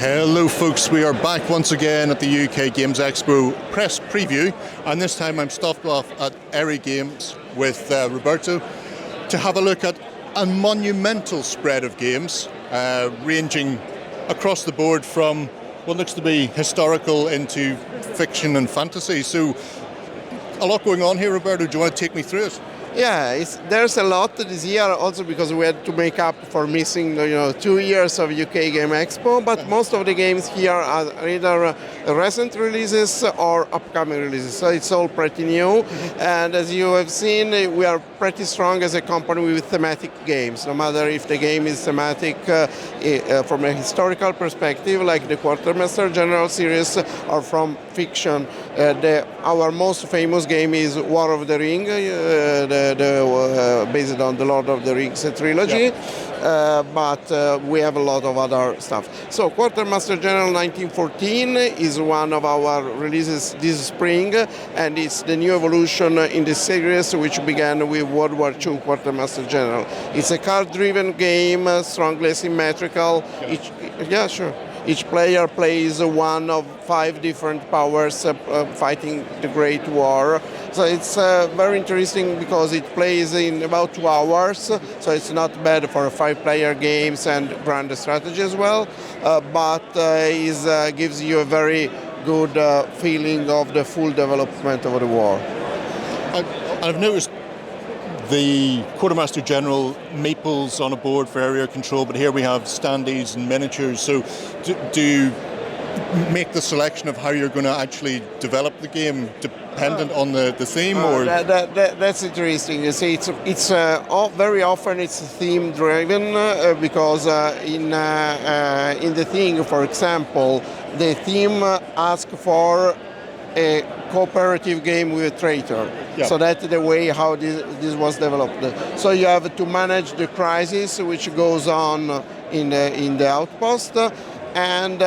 Hello folks, we are back once again at the UK Games Expo press preview, and this time I'm stopped off at Eri Games with Roberto to have a look at a monumental spread of games ranging across the board from what looks to be historical into fiction and fantasy. So a lot going on here, Roberto. Do you want to take me through it? Yeah, there's a lot this year also because we had to make up for missing 2 years of UK Game Expo, but most of the games here are either recent releases or upcoming releases, so it's all pretty new. And as you have seen, we are pretty strong as a company with thematic games, no matter if the game is thematic from a historical perspective, like the Quartermaster General Series, or from fiction. Our most famous game is War of the Ring, based on the Lord of the Rings trilogy, but we have a lot of other stuff. So Quartermaster General 1914 is one of our releases this spring, and it's the new evolution in the series which began with World War II Quartermaster General. It's a card-driven game, strongly symmetrical. Each player plays one of 5 different powers fighting the Great War. So it's very interesting because it plays in about 2 hours, so it's not bad for 5-player games and grand strategy as well, but it gives you a very good feeling of the full development of the war. I've noticed the Quartermaster General maples on a board for area control, but here we have standees and miniatures. So do you make the selection of how you're going to actually develop the game dependent on the theme? Or that's interesting. You see, it's very often it's theme driven because in the thing, for example, the theme asks for a cooperative game with a traitor. Yeah. So that's the way how this was developed. So you have to manage the crisis which goes on in the outpost, and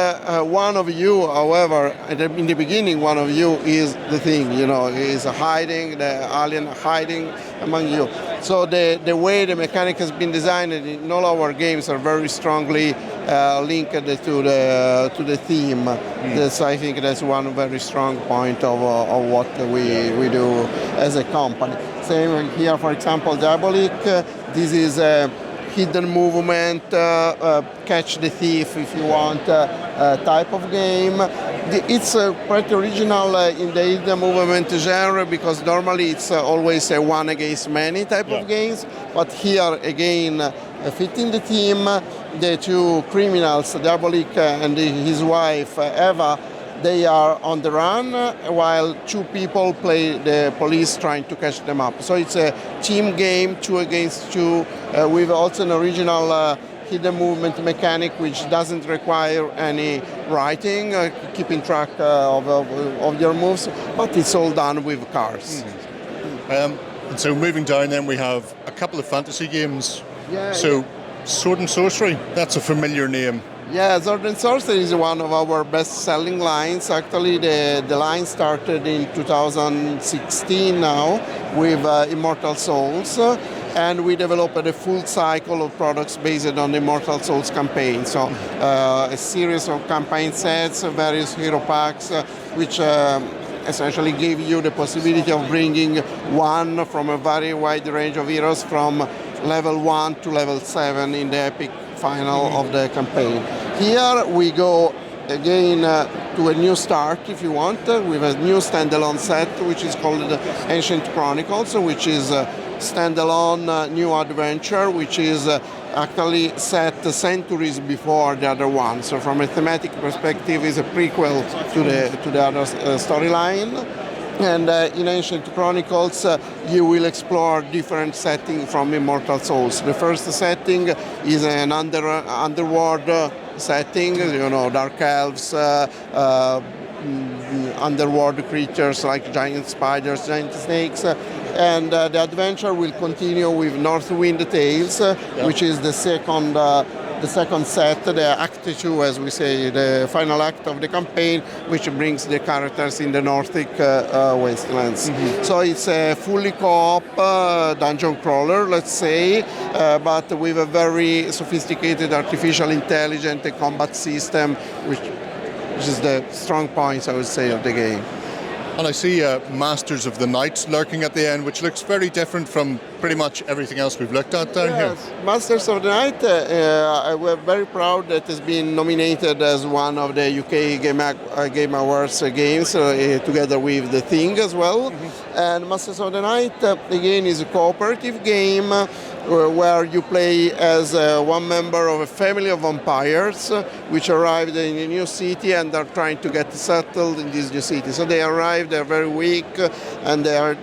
one of you, however, in the beginning, one of you is the thing, is hiding, the alien hiding among you. So the way the mechanic has been designed in all our games are very strongly linked to the theme. So I think that's one very strong point of what we do as a company. Same here, for example, Diabolik. This is a hidden movement, catch the thief if you want, type of game. It's quite original in the hidden movement genre because normally it's always a one against many type of games, but here again, fitting the theme, the 2 criminals, Diabolik and his wife Eva, they are on the run while 2 people play the police trying to catch them up. So it's a team game, 2 against 2, with also an original hidden movement mechanic which doesn't require any writing, keeping track of your moves, but it's all done with cards. And so moving down then we have a couple of fantasy games. Sword and Sorcery, that's a familiar name. Yeah, Sword and Sorcery is one of our best-selling lines. Actually, the line started in 2016 now with Immortal Souls, and we developed a full cycle of products based on the Immortal Souls campaign. So a series of campaign sets, various hero packs, which essentially gave you the possibility of bringing one from a very wide range of heroes from level 1 to level 7 in the epic final of the campaign. Here we go again to a new start, if you want, with a new standalone set which is called Ancient Chronicles, which is a standalone new adventure which is actually set centuries before the other one. So from a thematic perspective is a prequel to the other storyline. And in Ancient Chronicles, you will explore different settings from Immortal Souls. The first setting is an underworld setting, dark elves, underworld creatures like giant spiders, giant snakes. And the adventure will continue with Northwind Tales, which is the the second set, the Act 2, as we say, the final act of the campaign, which brings the characters in the Nordic wastelands. So it's a fully co-op dungeon crawler, let's say, but with a very sophisticated artificial intelligence combat system, which is the strong points, I would say, of the game. And I see Masters of the Night lurking at the end, which looks very different from pretty much everything else we've looked at down here. Masters of the Night, we're very proud that it's been nominated as one of the UK Game Awards games, together with The Thing as well. And Masters of the Night, again, is a cooperative game where you play as one member of a family of vampires which arrived in a new city and are trying to get settled in this new city. So they arrive, they're very weak, and they are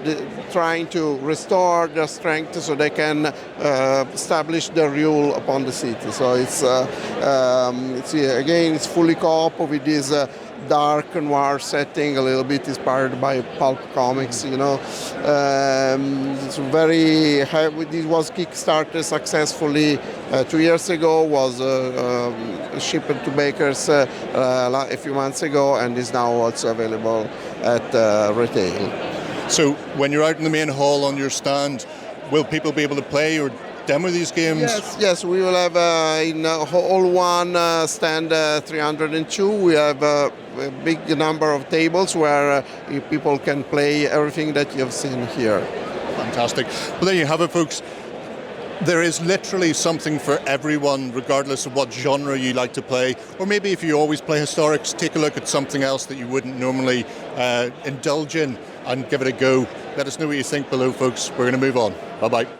trying to restore their strength so they can establish their rule upon the city. So it's again, it's fully co-op with this dark noir setting, a little bit inspired by pulp comics, you know. It's very heavy. This was Kickstarted successfully 2 years ago, was shipped to bakers a few months ago, and is now also available at retail. So when you're out in the main hall on your stand, will people be able to play or demo these games? Yes, we will have in hall 1, stand 302, we have a big number of tables where people can play everything that you have seen here. Fantastic. Well, there you have it, folks. There is literally something for everyone, regardless of what genre you like to play. Or maybe if you always play historics, take a look at something else that you wouldn't normally indulge in and give it a go. Let us know what you think below, folks. We're going to move on. Bye-bye.